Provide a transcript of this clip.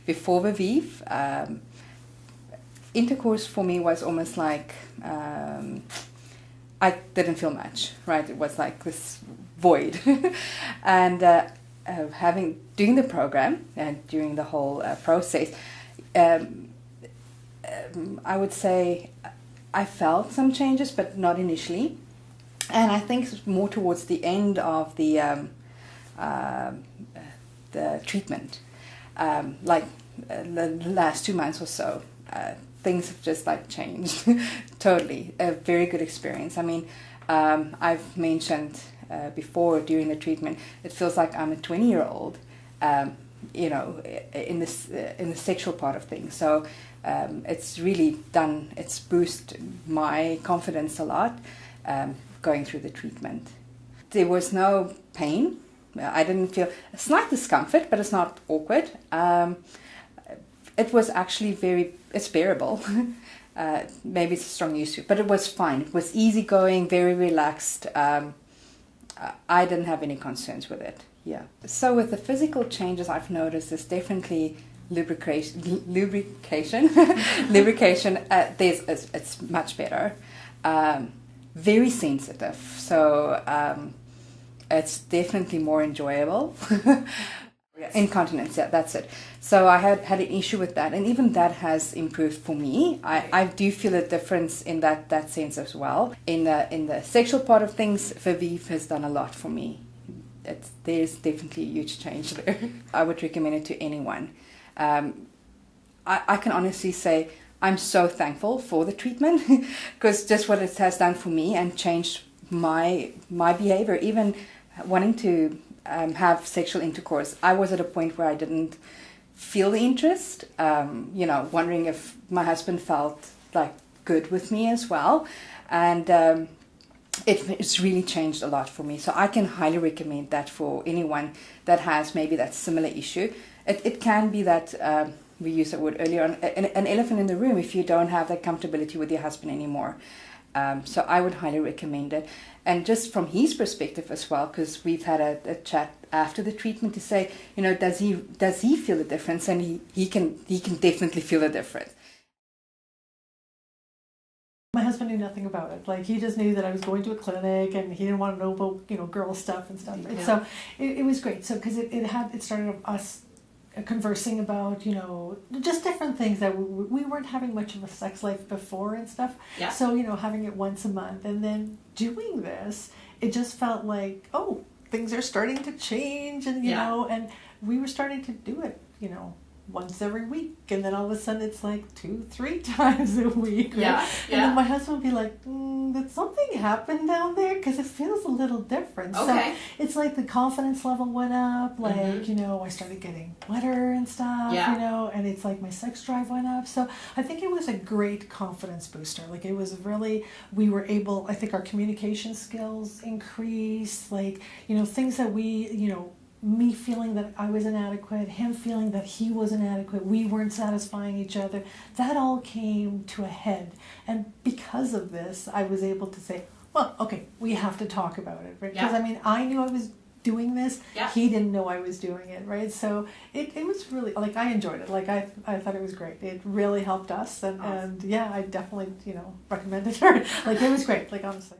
Before Viv, intercourse for me was almost like I didn't feel much, right? It was like this void. And doing the program and during the whole process, I would say I felt some changes, but not initially. And I think more towards the end of the treatment, like the last 2 months or so, things have just like changed totally. A very good experience. I mean, I've mentioned before during the treatment, it feels like I'm a 20-year-old, in the sexual part of things. So it's really it's boosted my confidence a lot going through the treatment. There was no pain. I didn't feel a slight discomfort, but it's not awkward. It was actually it's bearable. Maybe it's a strong use to, but it was fine. It was easygoing, very relaxed. I didn't have any concerns with it. Yeah. So with the physical changes I've noticed, there's definitely lubrication. It's much better. Very sensitive. So it's definitely more enjoyable. Yes. Incontinence, yeah, that's it. So I had an issue with that, and even that has improved for me. I do feel a difference in that sense as well. In the sexual part of things, Viv has done a lot for me. There's definitely a huge change there. I would recommend it to anyone. I can honestly say I'm so thankful for the treatment because just what it has done for me and changed my behavior, even wanting to have sexual intercourse. I was at a point where I didn't feel the interest, wondering if my husband felt like good with me as well. And it's really changed a lot for me. So I can highly recommend that for anyone that has maybe that similar issue. It can be that, we used that word earlier on, an elephant in the room if you don't have that comfortability with your husband anymore. So I would highly recommend it. And just from his perspective as well, because we've had a chat after the treatment to say, does he feel the difference? And he can definitely feel the difference. My husband knew nothing about it. Like, he just knew that I was going to a clinic, and he didn't want to know about girl stuff and stuff. Yeah. So it was great. So because it started us conversing about just different things that we weren't having much of a sex life before and stuff. Yeah. So having it once a month, and then doing this, it just felt like, oh, things are starting to change, and and we were starting to do it once every week, and then all of a sudden it's like 2-3 times a week, right? Yeah. And then my husband would be like, did something happen down there? Because it feels a little different. Okay. So it's like the confidence level went up, like, I started getting wetter and stuff, and it's like my sex drive went up. So I think it was a great confidence booster. Like, it was really, we were able, I think our communication skills increased, like, things that we, me feeling that I was inadequate, him feeling that he was inadequate, we weren't satisfying each other, that all came to a head. And because of this, I was able to say, well, okay, we have to talk about it, right? Because I knew I was doing this, he didn't know I was doing it, right? So it was really, like, I enjoyed it. Like, I thought it was great. It really helped us, and, awesome. And yeah, I definitely, recommend it. Like, it was great, like, honestly.